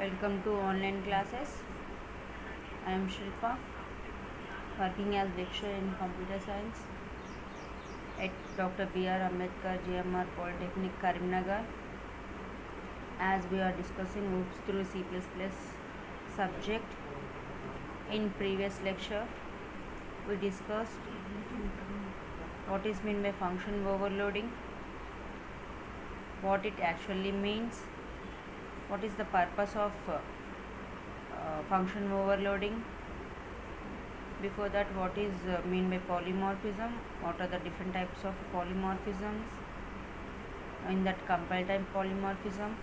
Welcome to online classes. I am Shilpa, working as lecturer in computer science at Dr. B.R. Ambedkar GMR Polytechnic, Karimnagar. As we are discussing OOPS through C++ subject, in previous lecture we discussed what is meant by function overloading, what it actually means, what is the purpose of function overloading. Before that, what is mean by polymorphism, what are the different types of polymorphisms. In that compile time polymorphism,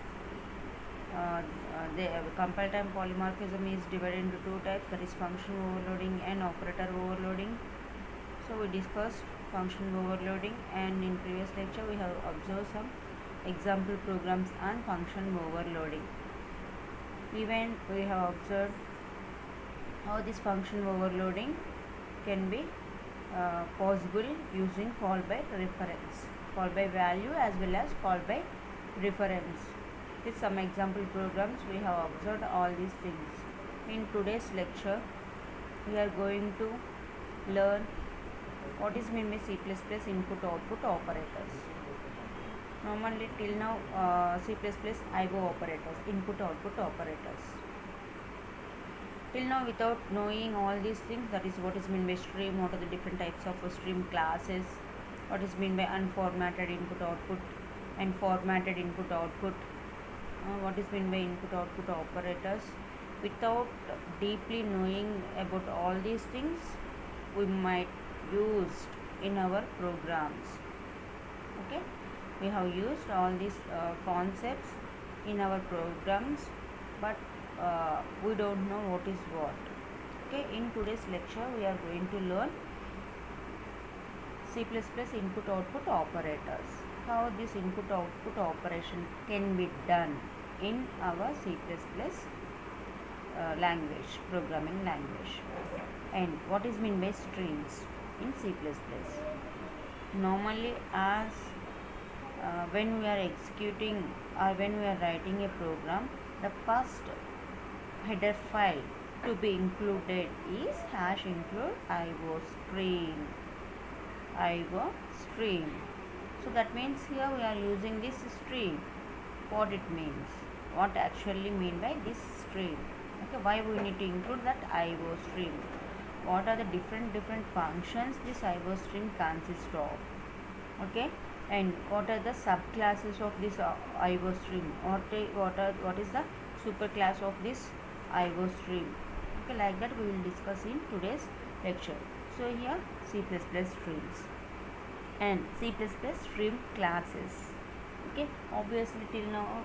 the compile time polymorphism is divided into two types, that is function overloading and operator overloading. So we discussed function overloading, and in previous lecture we have observed some example programs on function overloading. Even we have observed how this function overloading can be possible using call by reference, call by value as well as call by reference. With some example programs we have observed all these things. In today's lecture we are going to learn what is meant by C++ input output operators. Normally till now C++ IO operators, input output operators. Till now, without knowing all these things, that is what is meant by stream, what are the different types of stream classes, what is meant by unformatted input output and formatted input output, what is meant by input output operators. Without deeply knowing about all these things, we might use in our programs. Okay, we have used all these concepts in our programs, but we don't know what is what. Okay, in today's lecture we are going to learn C++ input output operators, how this input output operation can be done in our C++ language, programming language, and what is meant by streams in C++. Normally, as when we are executing or when we are writing a program, the first header file to be included is #include IO stream. So that means here we are using this stream. What it means, what actually mean by this stream. Okay, why we need to include that IO stream, what are the different functions this IO stream consists of. Okay, and what are the subclasses of this IO stream, what is the superclass of this IO stream. Okay, like that we will discuss in today's lecture. So here C++ streams and C++ stream classes. Okay, obviously till now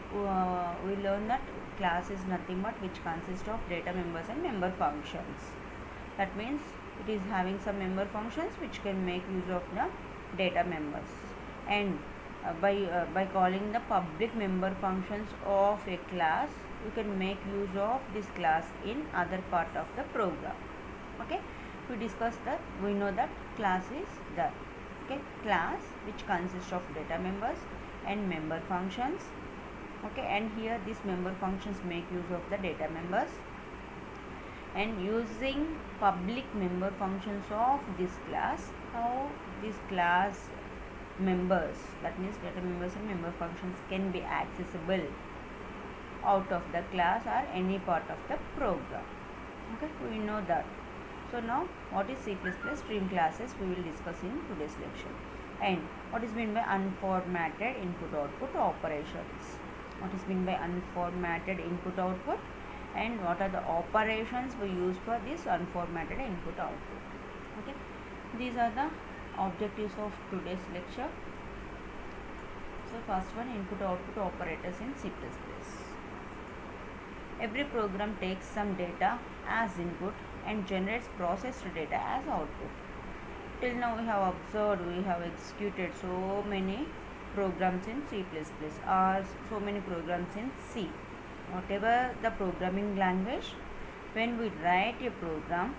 we learn that class is nothing but which consists of data members and member functions. That means it is having some member functions which can make use of the data members, and by calling the public member functions of a class, you can make use of this class in other part of the program. Okay, we discussed that, we know that class is the class which consists of data members and member functions. Okay, and here these member functions make use of the data members, and using public member functions of this class, how this class members, that means data members and member functions, can be accessible out of the class or any part of the program. Okay, we know that. So now what is C++ stream classes we will discuss in today's lecture, and what is meant by unformatted input output operations, what is meant by unformatted input output, and what are the operations we use for this unformatted input output. Okay, these are the objectives of today's lecture. So first one, input output operators in C++. Every program takes some data as input and generates processed data as output. Till now we have observed, we have executed so many programs in C++ or so many programs in C. Whatever the programming language, when we write a program,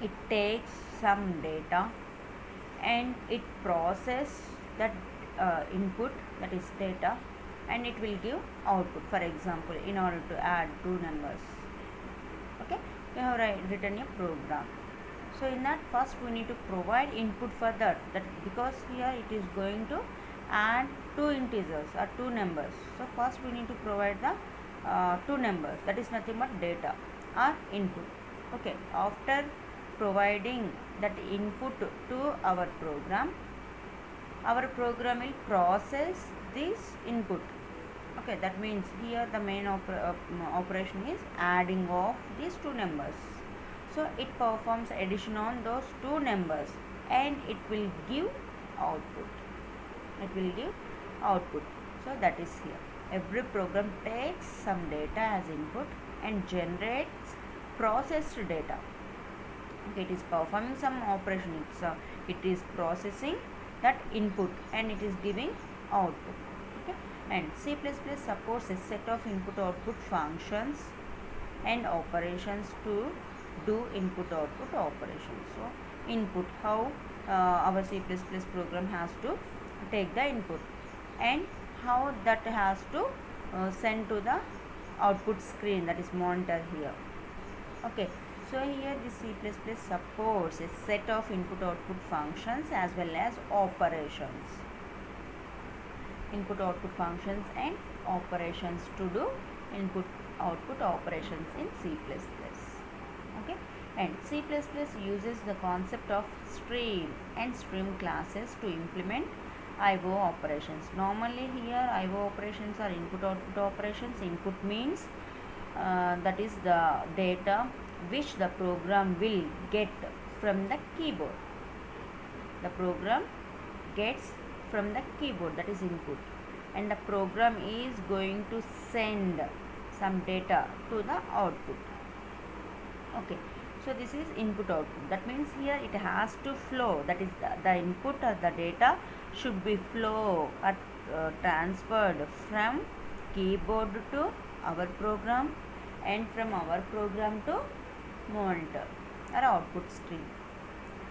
it takes some data and it processes that input, that is data, and it will give output. For example, in order to add two numbers, okay, we have written a program. So in that, first we need to provide input for that because here it is going to add two integers or two numbers. So first we need to provide the two numbers, that is nothing but data or input. Okay, after providing that input to our program will process this input. Okay, that means here the main operation is adding of these two numbers. So it performs addition on those two numbers and it will give output. So that is here. Every program takes some data as input and generates processed data. Okay, it is performing some operation. It is processing that input and it is giving output. Okay, and C++ supports a set of input-output functions and operations to do input-output operations. So input, how our C++ program has to take the input and how that has to send to the output screen, that is monitor here. Okay, so here the C++ supports a set of input-output functions as well as operations. Input-output functions and operations to do input-output operations in C++. Okay, and C++ uses the concept of stream and stream classes to implement IO operations. Normally here IO operations are input-output operations. Input means that is the data which the program will get from the keyboard. The program gets from the keyboard, that is input, and the program is going to send some data to the output. Okay, so this is input output. That means here it has to flow, that is the input or the data should be flow or transferred from keyboard to our program and from our program to monitor or output screen.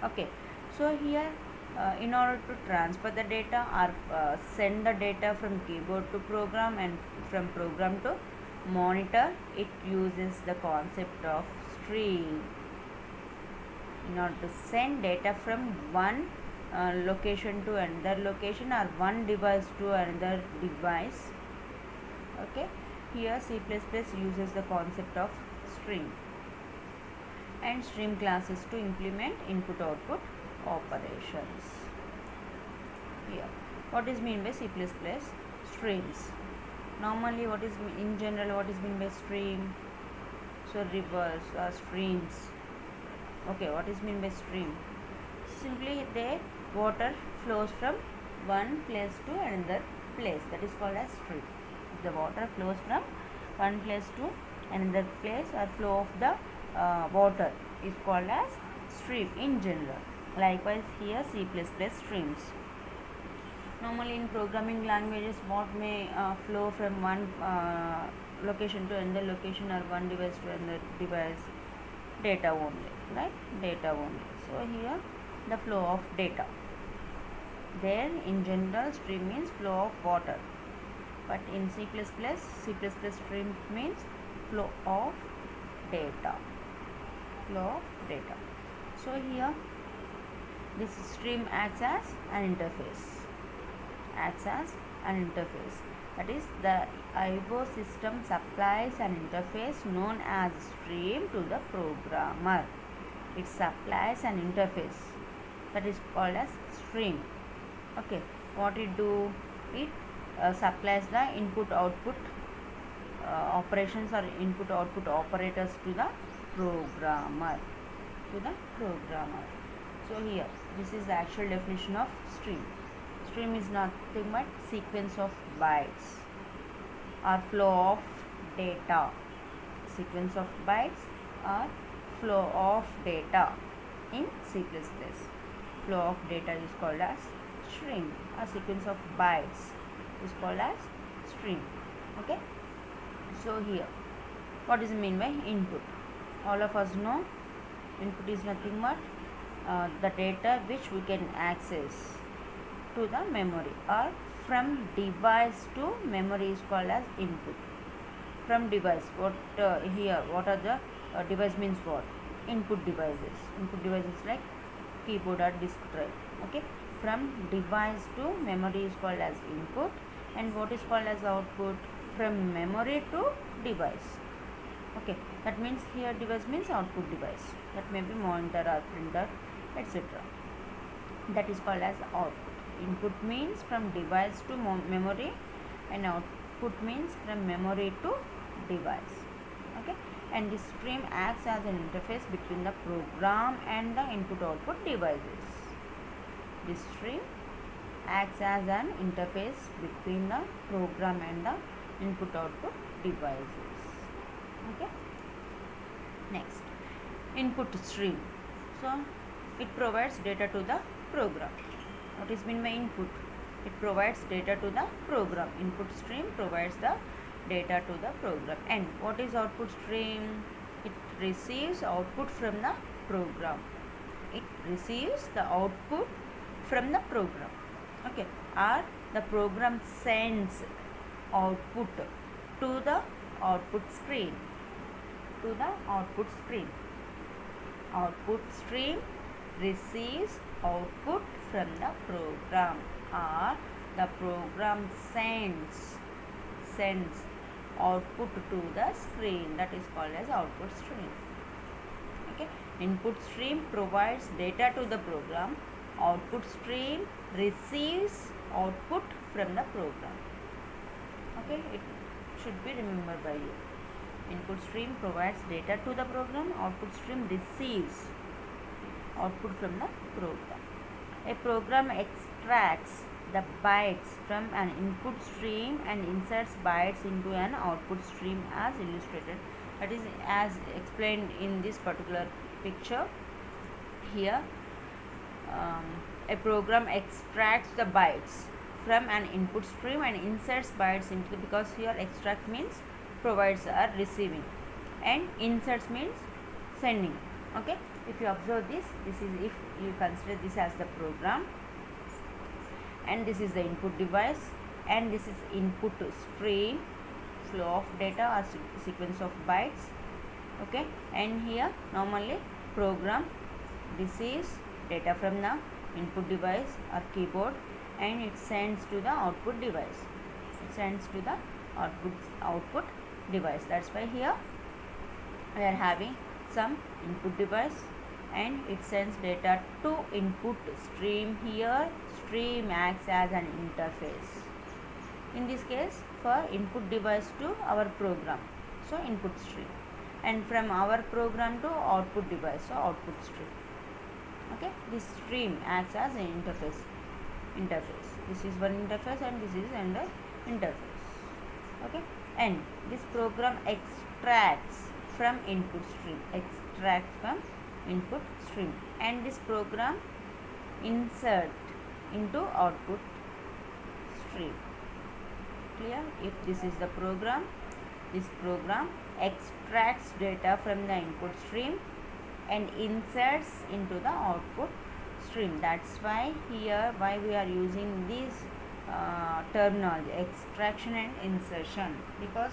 Okay, so here in order to transfer the data or send the data from keyboard to program and from program to monitor, it uses the concept of stream. In order to send data from one location to another location or one device to another device, okay, here C++ uses the concept of stream and stream classes to implement input-output operations. Here, what is mean by C++? Streams. Normally, what is in general what is mean by stream? So rivers or streams. Okay, what is mean by stream? Simply the water flows from one place to another place, that is called as stream. If the water flows from one place to another place, or flow of the water is called as stream in general. Likewise here C++ streams. Normally in programming languages, what may flow from one location to another location or one device to another device? Data only, right? Data only. So here the flow of data. There in general stream means flow of water, but in C++ stream means flow of data. Flow of data. So here this stream acts as an interface. That is, the IO system supplies an interface known as stream to the programmer. It supplies an interface that is called as stream. Okay, what it do? It supplies the input-output operations or input-output operators to the programmer. So here, this is the actual definition of stream. Stream is nothing but sequence of bytes or flow of data. Sequence of bytes or flow of data in C++. Flow of data is called as stream. A sequence of bytes is called as stream. Okay. So here, what is mean by input? All of us know input is nothing but the data which we can access to the memory or from device to memory is called as input. From device, what here, what are the device means what? Input devices. Input devices like keyboard or disk drive. Okay. From device to memory is called as input, and what is called as output? From memory to device. Okay, that means here device means output device, that may be monitor or printer, etc. That is called as output. Input means from device to memory, and output means from memory to device. Okay, and this stream acts as an interface between the program and the input output devices. This stream acts as an interface between the program and the input output devices. Okay, next, input stream. So it provides data to the program. What is meant by input? It provides data to the program. Input stream provides the data to the program. And what is output stream? It receives output from the program. It receives the output from the program. Okay, or the program sends output to the output screen. To the output screen. Output stream receives output from the program, or the program sends output to the screen. That is called as output stream. Okay, input stream provides data to the program. Output stream receives output from the program. Okay, it should be remembered by you. Input stream provides data to the program. Output stream receives output from the program. A program extracts the bytes from an input stream and inserts bytes into an output stream as illustrated. That is as explained in this particular picture. Here a program extracts the bytes from an input stream and inserts bytes into, because here extract means provides or receiving, and inserts means sending. Okay, if you observe this is, if you consider this as the program, and this is the input device, and this is input stream, flow of data or sequence of bytes. Okay, and here normally program receives data from the input device or keyboard, and it sends to the output device. It sends to the output device. That's why here we are having some input device, and it sends data to input stream. Here stream acts as an interface. In this case, for input device to our program, so input stream, and from our program to output device, so output stream. Okay, this stream acts as an interface. This is one interface, and this is another interface. Okay, and this program extracts from input stream, and this program insert into output stream. Clear? If this is the program, this program extracts data from the input stream and inserts into the output stream. That's why here why we are using this terminology, extraction and insertion, because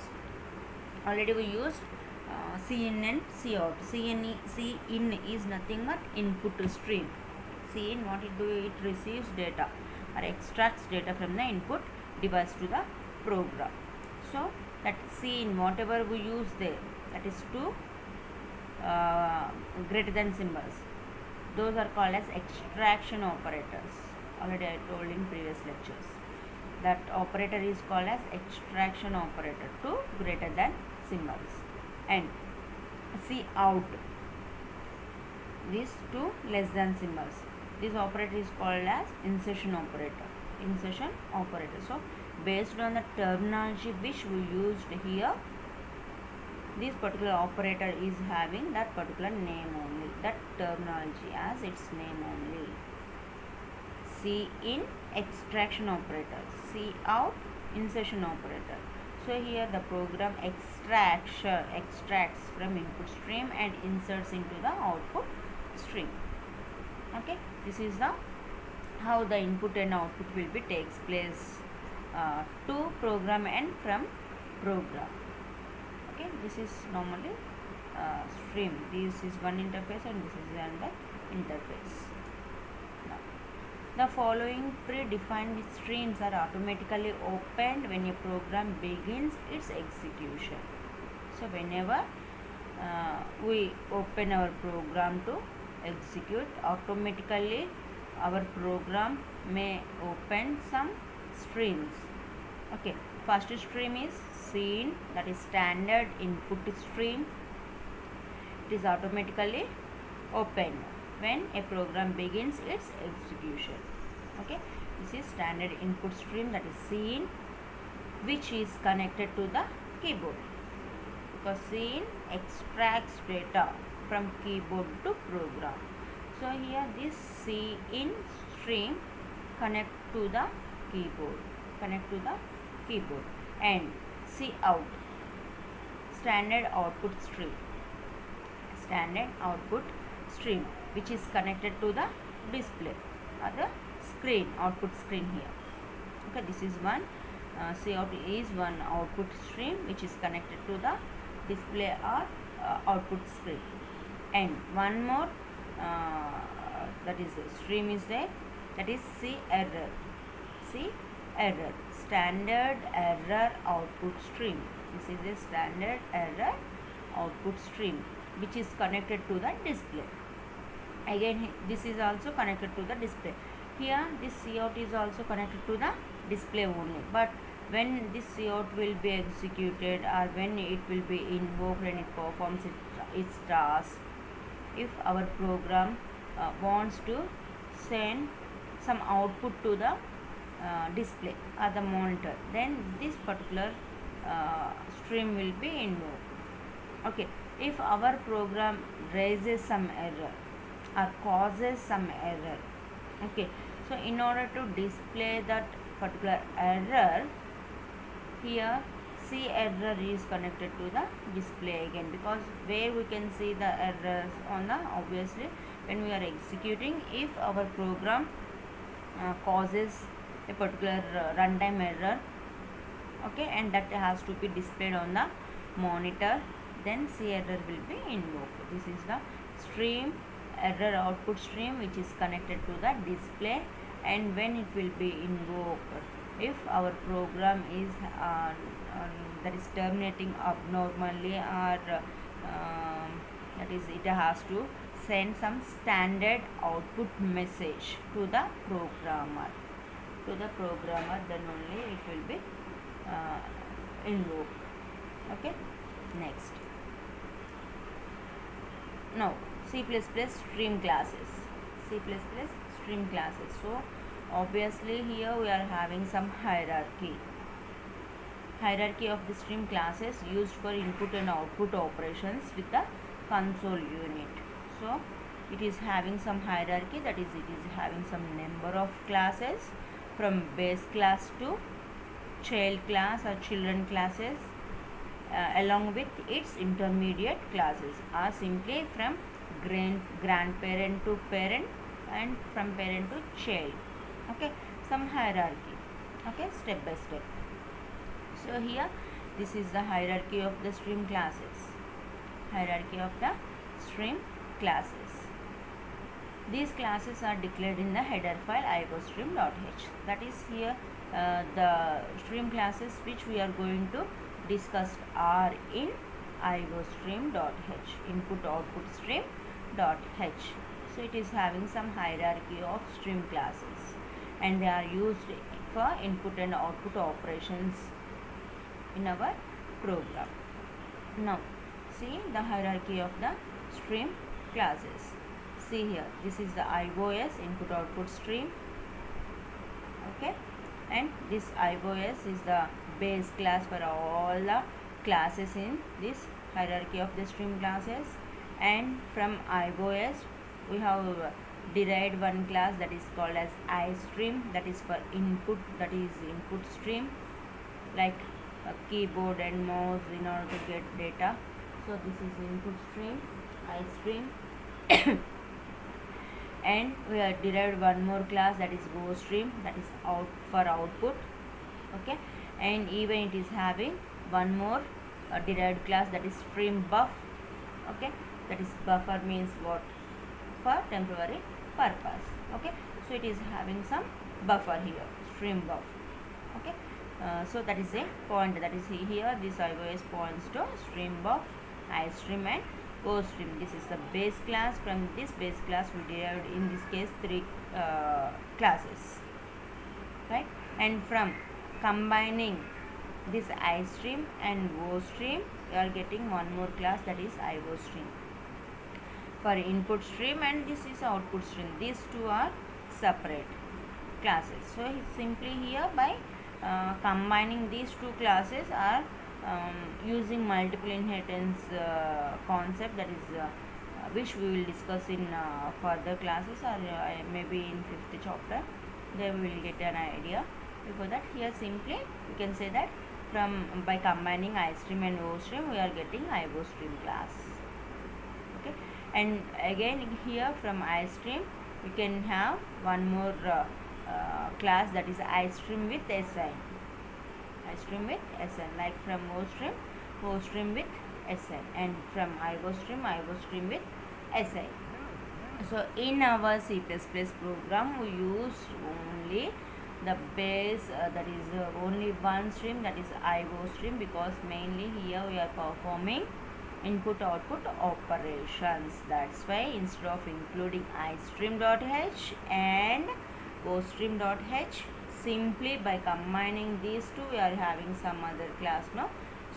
already we used cin and cout. Cin is nothing but input stream. Cin, what it do, it receives data or extracts data from the input device to the program. So that cin, whatever we use there, that is two greater than symbols, those are called as extraction operators. Already I told in previous lectures that operator is called as extraction operator, two greater than symbols, and cout, these two less than symbols. This operator is called as insertion operator. So based on the terminology which we used here, this particular operator is having that particular name only, that terminology as its name only. Cin, extraction operator, cout, insertion operator. So here the program extracts from input stream and inserts into the output stream. Okay, this is the how the input and output will be takes place to program and from program. Okay, this is normally stream. This is one interface and this is another interface. Now, the following predefined streams are automatically opened when a program begins its execution. So whenever we open our program to execute, automatically our program may open some streams. Okay, first stream is scene, that is standard input stream. It is automatically opened when a program begins its execution. Okay, this is standard input stream, that is scene, which is connected to the keyboard, because scene extracts data from keyboard to program. So here this scene stream connect to the keyboard, and cout, standard output stream, which is connected to the display or the screen, output screen here. Okay, this is one. Cout is one output stream which is connected to the display or output screen, and one more that is stream is there, that is error, standard error output stream. This is a standard error output stream which is connected to the display. Again, this is also connected to the display. Here this cout is also connected to the display only, but when this cout will be executed or when it will be invoked and it performs its task, if our program wants to send some output to the display or the monitor, then this particular stream will be invoked. Okay, if our program raises some error or causes some error, okay, so in order to display that particular error, here error is connected to the display again, because where we can see the errors on the, obviously when we are executing, if our program causes a particular runtime error, okay, and that has to be displayed on the monitor, then error will be invoked. This is the stream, error output stream, which is connected to the display, and when it will be invoked, if our program is that is terminating abnormally, or that is it has to send some standard output message to the programmer, then only it will be invoked. Okay, next. Now C++ stream classes. So obviously here we are having some hierarchy of the stream classes used for input and output operations with the console unit. So it is having some hierarchy, that is it is having some number of classes from base class to child class or children classes, along with its intermediate classes, or simply from grandparent to parent and from parent to child. Okay, some hierarchy, okay, step by step. So here this is the hierarchy of the stream classes. These classes are declared in the header file iostream.h. That is here the stream classes which we are going to discuss are in iostream.h, input output stream.h. So it is having some hierarchy of stream classes, and they are used for input and output operations in our program. Now see the hierarchy of the stream classes. See here, this is the iOS, input output stream, okay, and this iOS is the base class for all the classes in this hierarchy of the stream classes. And from iOS we have derived one class that is called as iStream, that is for input, that is input stream, like a keyboard and mouse in order to get data. So this is input stream, iStream. And we have derived one more class, that is GoStream, that is out for output. Okay, and even it is having one more derived class, that is stream buff. Okay, that is buffer means what, for temporary purpose. Okay, so it is having some buffer here, stream buff. Okay, so that is a point, that is here this iOS points to stream buff, iStream and OStream. This is the base class. From this base class we derived in this case three classes, right? And from combining this iStream and OStream, we are getting one more class, that is iOStream for input stream, and this is output stream. These two are separate classes. So simply here by combining these two classes are using multiple inheritance concept, that is which we will discuss in further classes, or maybe in 5th chapter. There we will get an idea. Before that, here simply we can say that from by combining iStream and OStream, we are getting iOStream class. Okay, and again here from iStream we can have one more class, that is iStream with SN. iStream with SN, like from OStream, OStream with SN, and from iOStream with SI. So in our C++ program we use only the base, that is only one stream, that is iOStream, because mainly here we are performing input output operations. That's why instead of including iStream.h and OStream.h, simply by combining these two we are having some other class now.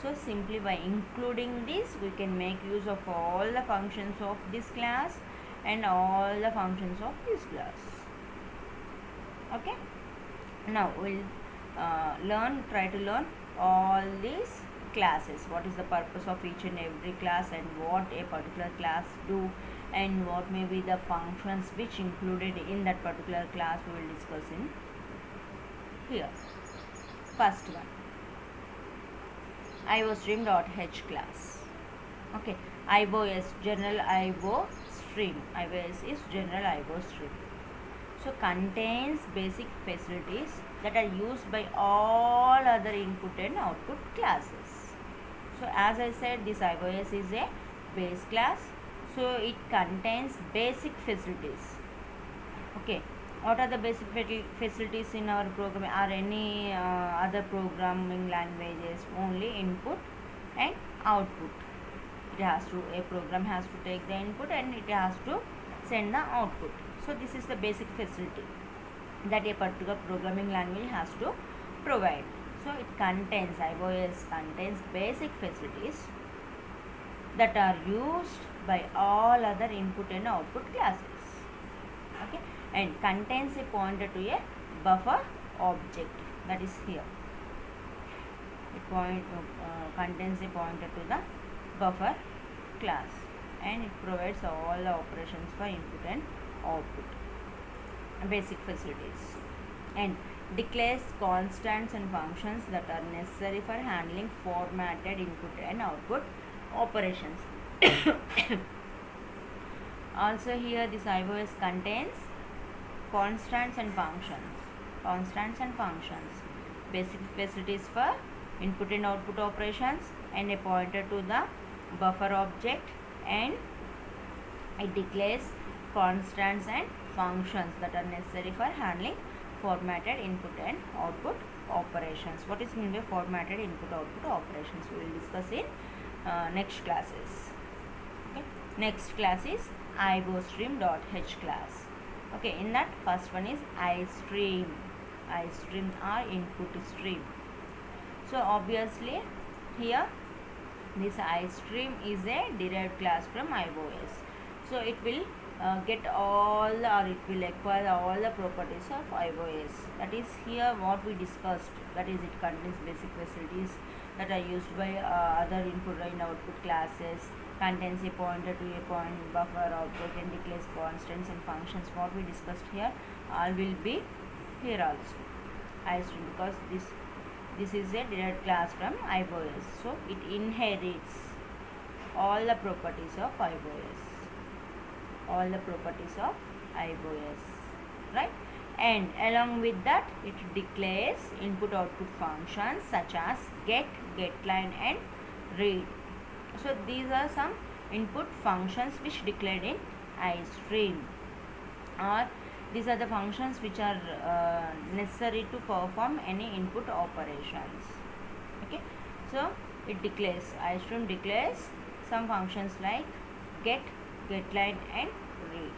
So simply by including this we can make use of all the functions of this class and all the functions of this class. Okay, now we'll try to learn all these classes, what is the purpose of each and every class, and what a particular class do, and what may be the functions which included in that particular class. We will discuss in here. First one, iOStream.h class. Okay, iOS, general IO stream. iOS is general IO stream. So contains basic facilities that are used by all other input and output classes. So as I said, this iOS is a base class, so it contains basic facilities. Okay, what are the basic facilities in our program, or any other programming languages? Only input and output. It has to, a program has to take the input and it has to send the output. So this is the basic facility that a particular programming language has to provide. So it contains, iOS contains basic facilities that are used by all other input and output classes. Okay, and contains a pointer to a buffer object, that is here. It contains a pointer to the buffer class, and it provides all the operations for input and output, basic facilities, and declares constants and functions that are necessary for handling formatted input and output operations. Also here this iOS contains constants and functions, basic facilities for input and output operations, and a pointer to the buffer object, and it declares constants and functions that are necessary for handling formatted input and output operations. What is meant by formatted input output operations? We will discuss in next classes. Okay. Next class is iOStream.h class. Okay, in that first one is iStream. iStream or input stream. So obviously here this iStream is a derived class from iOS. So it will get all, or it will acquire all the properties of iOS. That is here what we discussed, that is it contains basic facilities that are used by other input and output classes, contains a pointer to a point buffer object, and declares constants and functions. What we discussed here all will be here also. iStream, because this is a derived class from iOS, so it inherits all the properties of iOS, right? and along with that it declares input output functions such as get, getLine and read. So these are some input functions which declared in iStream, or these are the functions which are necessary to perform any input operations. Okay, so it declares, iStream declares some functions like get, getLine and read.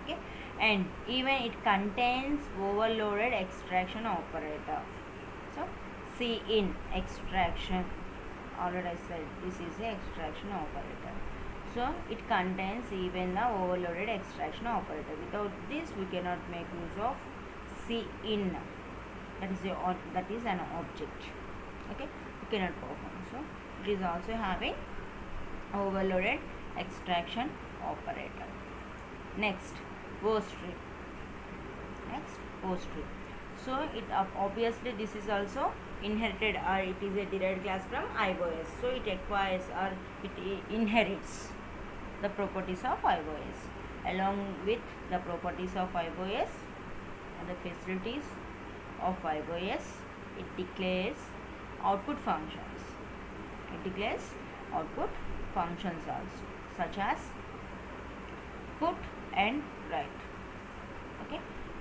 Okay, and even it contains overloaded extraction operator. So cin extraction, already I said this is the extraction operator. So it contains even the overloaded extraction operator. Without this we cannot make use of cin, that is an object. Okay, we cannot perform. So it is also having overloaded extraction operator. Next, VoStream. So it obviously this is also inherited, or it is a derived class from iOS. So it acquires or it inherits the properties of iOS. Along with the properties of iOS and the facilities of iOS, it declares output functions. Also, such as put and write. Okay,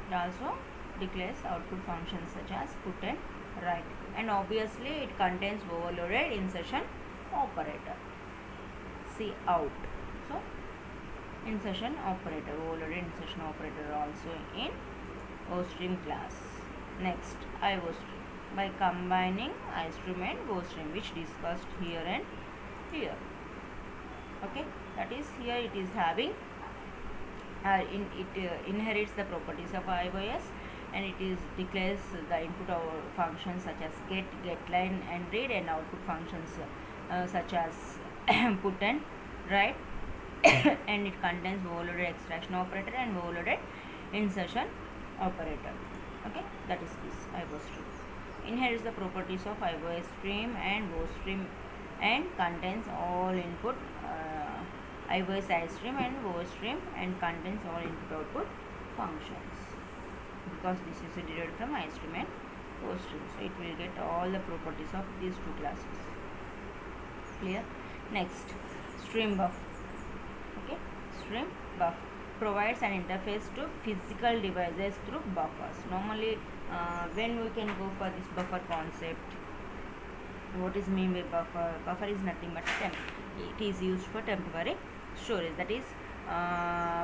it also declares output functions such as put and write, and obviously it contains overloaded insertion operator, cout. So overloaded insertion operator also in VoStream class. Next, iVoStream, by combining iStream and VoStream, which discussed here and here. Okay, that is, here it is having inherits the properties of iOS, and it is declares the input functions such as get, getLine and read, and output functions such as put and write and it contains overloaded extraction operator and overloaded insertion operator. Okay, that is this iVoStream. Inherits the properties of iVoStream and VoStream and contains all input iVoStream and VoStream, and contains all input output functions, because this is derived from iStream and VoStream. So it will get all the properties of these two classes. Clear? Next, StreamBuf. Okay, StreamBuf provides an interface to physical devices through buffers. Normally, when we can go for this buffer concept, what is mean by buffer? Buffer is nothing but it is used for temporary storage. That is,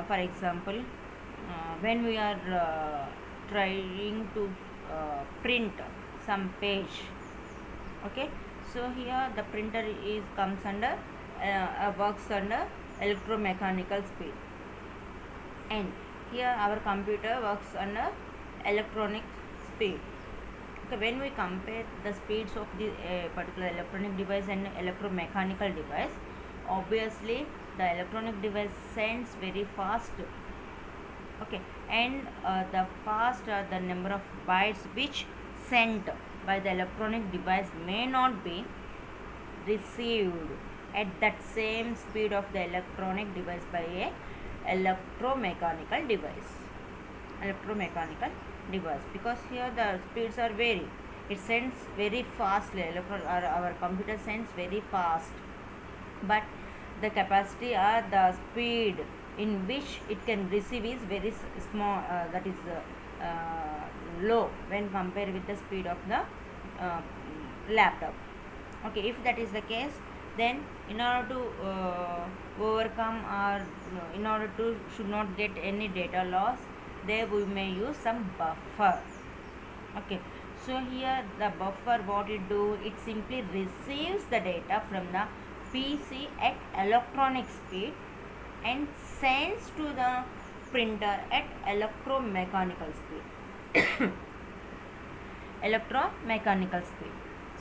for example, when we are trying to print some page. Okay, so here the printer comes under works under electromechanical speed, and here our computer works under electronic speed. Okay, when we compare the speeds of the particular electronic device and electromechanical device, obviously the electronic device sends very fast. Okay, and the the number of bytes which sent by the electronic device may not be received at that same speed of the electronic device by a electromechanical device, because here the speeds are vary. It sends very fastly, our computer sends very fast, but the capacity or the speed in which it can receive is very small, that is low when compared with the speed of the laptop. Okay, if that is the case, then in order to overcome, or in order to should not get any data loss, there we may use some buffer. Okay, so here the buffer, what it do, it simply receives the data from the PC at electronic speed and sends to the printer at electromechanical speed.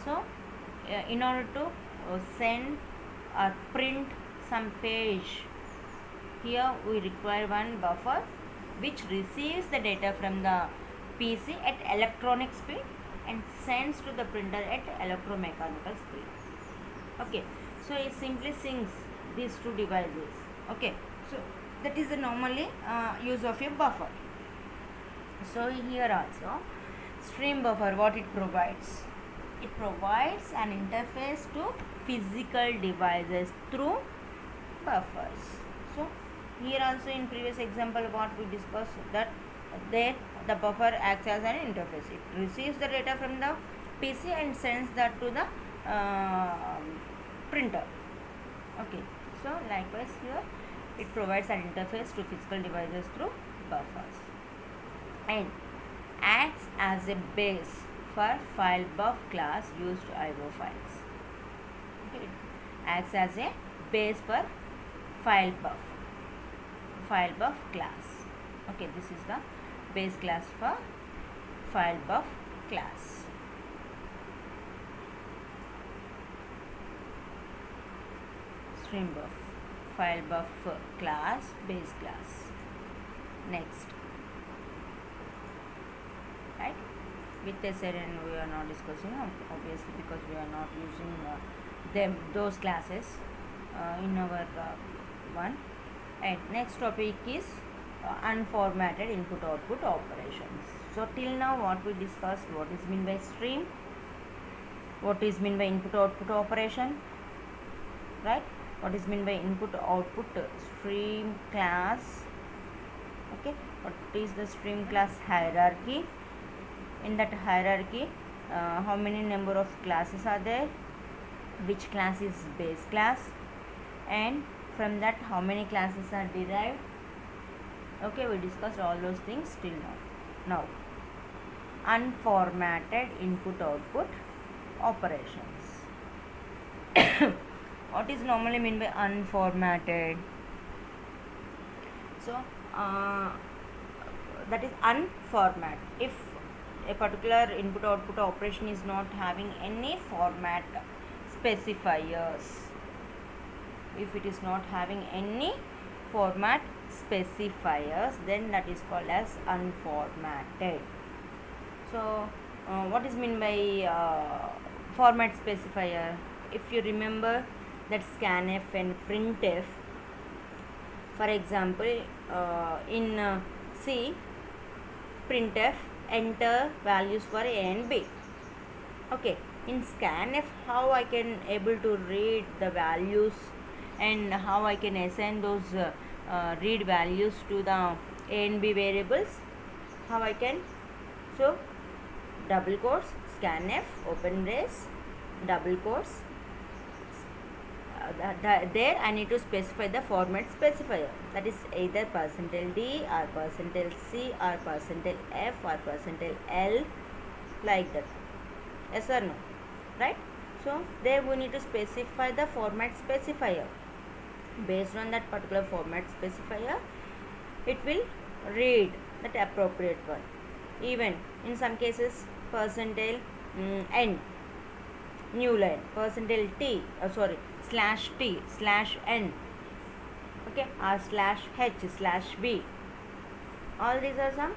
So in order to send or print some page, here we require one buffer which receives the data from the PC at electronic speed and sends to the printer at electromechanical speed. Okay, so it simply syncs these two devices. Okay, so that is the normally use of a buffer. So here also, stream buffer, what it provides? It provides an interface to physical devices through buffers. So here also in previous example what we discussed, that there the buffer acts as an interface. It receives the data from the PC and sends that to the printer. Okay, so likewise here it provides an interface to physical devices through buffers and acts as a base for file buff class used IO files. Okay, it acts as a base for file buff class. Okay, this is the base class for file buff class. Stream buff, file buff class, base class. Next, right, with a certain we are not discussing obviously because we are not using those classes in our one. And next topic is unformatted input output operations. So till now what we discussed, what is meant by stream, what is meant by input output operation, right? What is meant by input output stream class. Okay, what is the stream class hierarchy? In that hierarchy, how many number of classes are there, which class is base class, and from that how many classes are derived. Okay, we discussed all those things till now. Unformatted input output operations. What is normally meant by unformatted? So that is unformat. If a particular input output operation is not having any format specifiers, if it is not having any format specifiers, then that is called as unformatted. So what is meant by format specifier? If you remember that scanf and printf, for example in C, printf enter values for A and B. Okay, in scanf how I can able to read the values and how I can assign those read values to the A and B variables, how I can? So double quotes scanf open brace double quotes, there I need to specify the format specifier, that is either %D or %C or %F or %L, like that. Yes or no? Right? So there we need to specify the format specifier. Based on that particular format specifier, it will read that appropriate one. Even in some cases %N new line, %T /T/N, okay, or /H/B. All these are some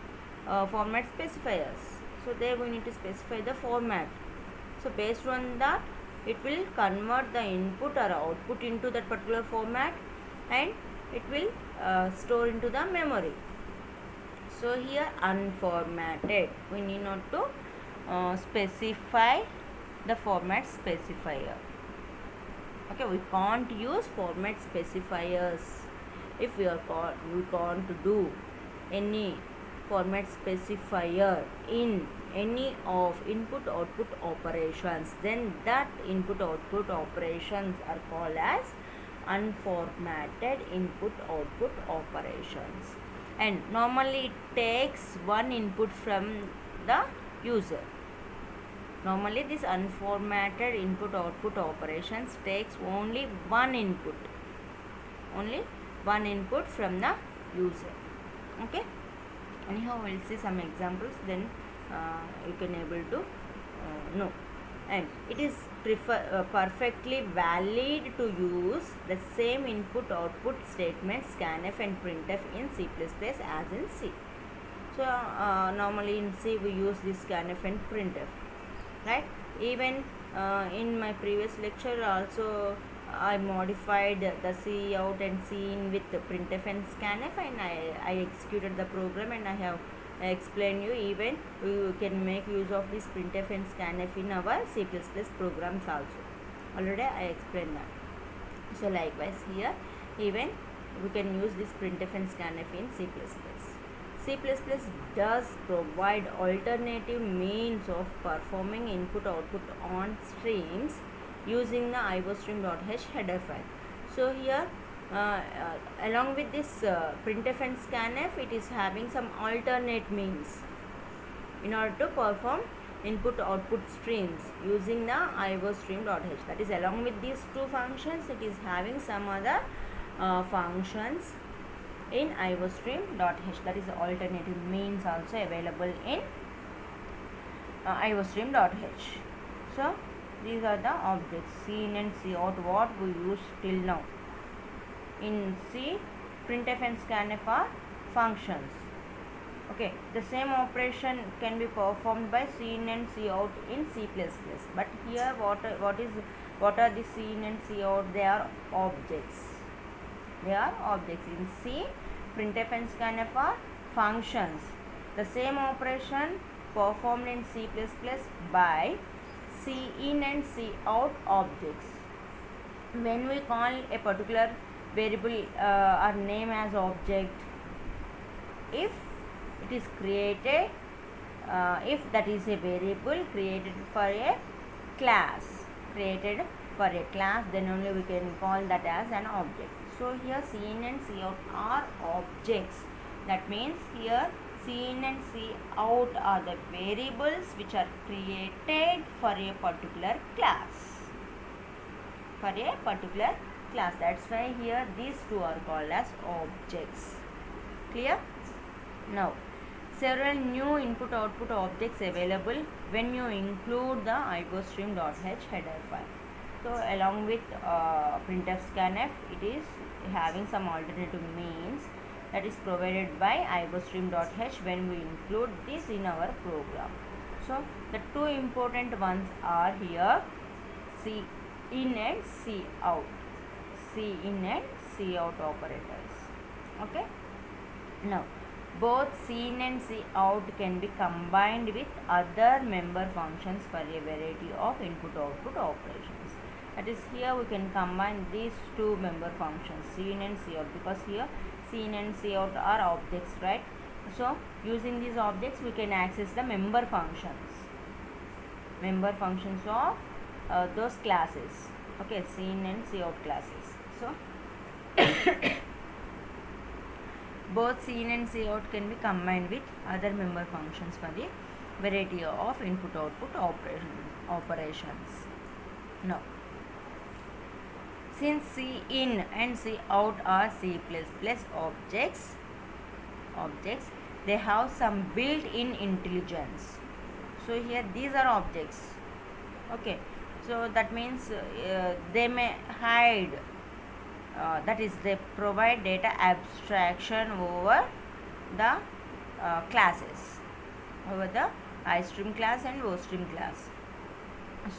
format specifiers. So there we need to specify the format. So based on that, it will convert the input or output into that particular format and it will store into the memory. So here unformatted, we need not to specify the format specifier. Okay, we can't use format specifiers if we can't do any format specifier in any of input output operations, then that input output operations are called as unformatted input output operations. And normally it takes one input from the user. Normally this unformatted input output operations takes only one input from the user. Okay, anyhow we'll see some examples, then you can able to know. And it is perfectly valid to use the same input output statements scanf and printf in C++ as in C. So normally in C we use this scanf and printf, right? Even in my previous lecture also I modified the C out and C in with the printf and scanf, and I executed the program and I have I explained you, even we can make use of this printf and scanf in our C++ programs also. Already I explained that. So likewise here, even we can use this printf and scanf in C++. C++ does provide alternative means of performing input-output on streams using the iostream.h header file. So here, along with this printf and scanf, it is having some alternate means in order to perform input-output streams using the iostream.h. That is, along with these two functions, it is having some other functions in iostream.h. That is, alternative means also available in iostream.h. So these are the objects cin and cout what we use till now. In C, printf and scanf are functions. Okay, the same operation can be performed by cin and cout in C++. But here, what are the cin and cout? They are objects. They are objects. In C, printf and scanf are functions. The same operation performed in C++ by cin and cout objects. When we call a particular variable or name as object, if it is created, if that is a variable created for a class, then only we can call that as an object. So here cin and cout are objects. That means here cin and cout are the variables which are created for a particular class. That's why here these two are called as objects. Clear? Now, several new input-output objects available when you include the iostream.h header file. So along with printf scanf, it is having some alternative means that is provided by iostream.h when we include this in our program. So the two important ones are here cin and cout. Cin and cout operators. Okay. Now, both cin and cout can be combined with other member functions for a variety of input-output operations. That is, here we can combine these two member functions, cin and cout, because here cin and cout are objects, right? So using these objects, we can access the member functions of those classes. Okay, cin and cout classes. So both cin and cout can be combined with other member functions for the variety of input-output operations. Now, since cin and cout are C++ objects, they have some built-in intelligence. So here these are objects. Okay, so that means they may hide. That is, they provide data abstraction over the classes, over the iStream class and OStream class.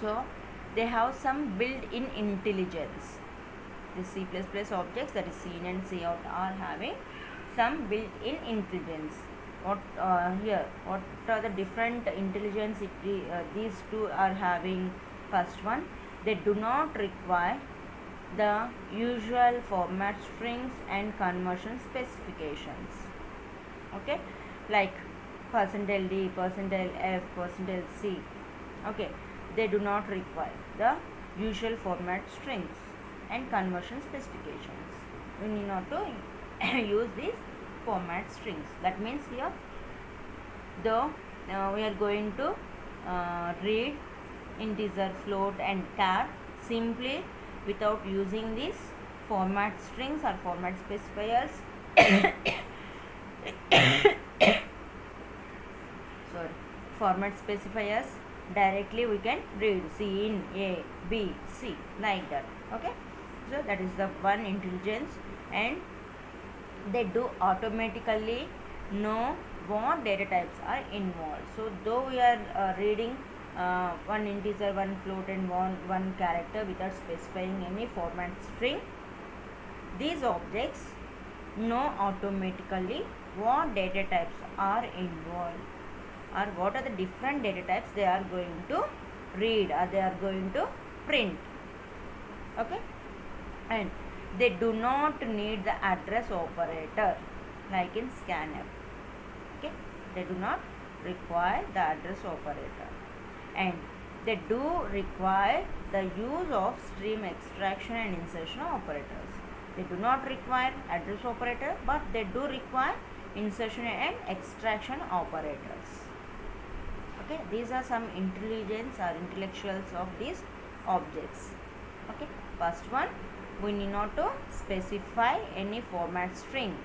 So they have some built-in intelligence. The C++ objects, that is cin and cout, are having some built-in intelligence. What are the different intelligence these two are having? First one, they do not require the usual format strings and conversion specifications. Okay, like %d, %f, %c. Okay, they do not require the usual format strings and conversion specifications. We need not to use these format strings. That means here, though we are going to read integer, float and char simply without using these format strings or format specifiers. Sorry, format specifiers, directly we can read cin, a, b, c, like that. Okay, so that is the one intelligence, and they do automatically know what data types are involved. So though we are reading one integer, one float and one character without specifying any format string, these objects know automatically what data types are involved, or what are the different data types they are going to read or they are going to print. Okay, and they do not need the address operator like in scanf. Okay, they do not require the address operator, and they do require the use of stream extraction and insertion operators. They do not require address operator, but they do require insertion and extraction operators. Okay, these are some intelligence or intellectuals of these objects. Okay, first one, we need not to specify any format string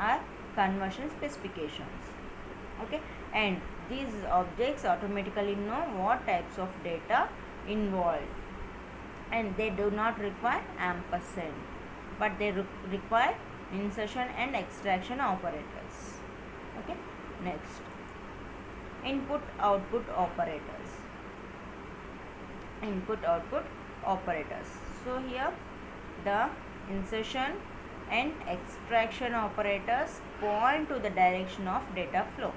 or conversion specifications. Okay, and these objects automatically know what types of data involved, and they do not require ampersand, but they require insertion and extraction operators. Okay, next, input output operators. Input output operators. So here the insertion and extraction operators point to the direction of data flow.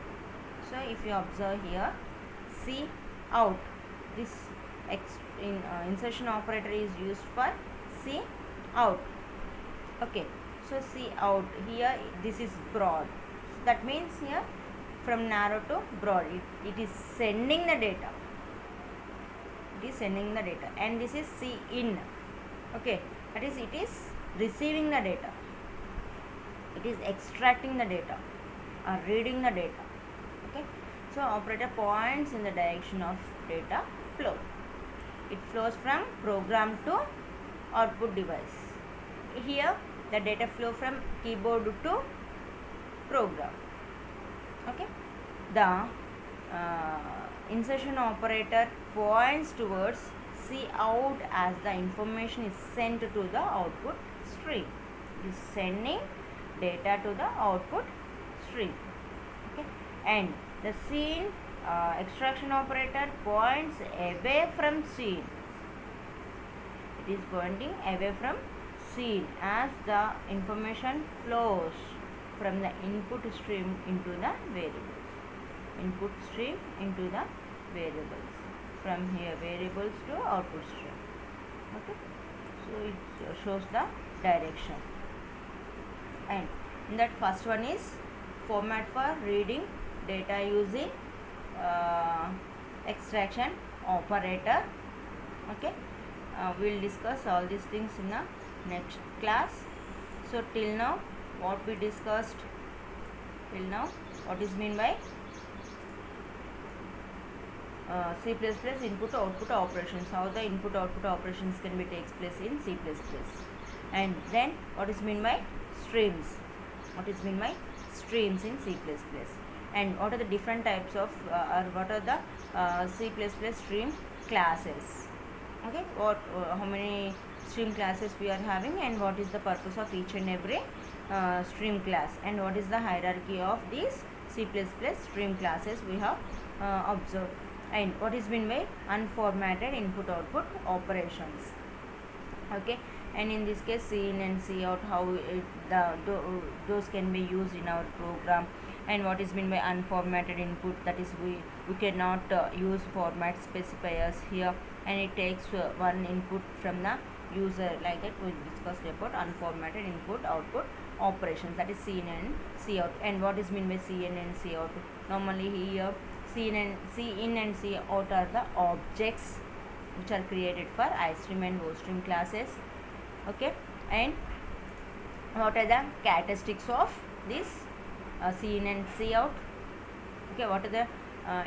So if you observe here, C out, this insertion operator is used for C out. Okay, so C out here, this is broad, so that means here from narrow to broad, it is sending the data. It is sending the data, and this is C in. Okay, that is, it is receiving the data, it is extracting the data or reading the data. Okay, so operator points in the direction of data flow. It flows from program to output device. Here the data flow from keyboard to program. Okay, the insertion operator points towards C out as the information is sent to the output stream. It is sending data to the output stream. Okay, and the scene extraction operator points away from scene. It is pointing away from scene as the information flows from the input stream into the variables. Input stream into the variables. From here variables to output stream. Okay, so it shows the direction. And in that, first one is format for reading data using extraction operator. Okay, we will discuss all these things in the next class. So till now what we discussed, till now what is mean by C++ input output operations, how the input output operations can be takes place in C++, and then what is mean by streams, what is mean by streams in C++, and what are the different types of or what are the C++ stream classes. Okay, what how many stream classes we are having, and what is the purpose of each and every stream class, and what is the hierarchy of these C++ stream classes we have observed, and what is mean by unformatted input output operations. Okay, and in this case C in and C out, how those can be used in our program, and what is mean by unformatted input, that is we cannot use format specifiers here, and it takes one input from the user, like that we discussed about unformatted input output operations, that is C in and C out. And what is mean by C in and C out? Normally here C in and C out are the objects which are created for iStream and OStream classes. Okay, and what are the characteristics of this C in and C out? Okay, what are the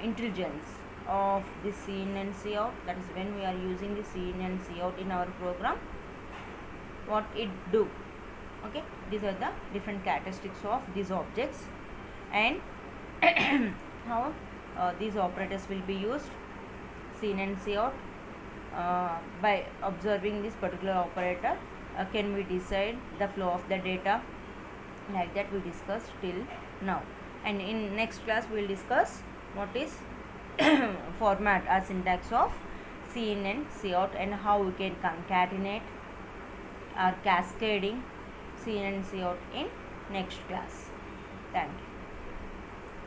intelligence of this C in and C out? That is, when we are using the C in and C out in our program, what it do. Okay, these are the different characteristics of these objects, and how these operators will be used. C in and C out, by observing this particular operator can we decide the flow of the data, like that we discussed till now. And in next class we will discuss what is format or syntax of C in and C out, and how we can concatenate or cascading C in and C out in next class. Thank you.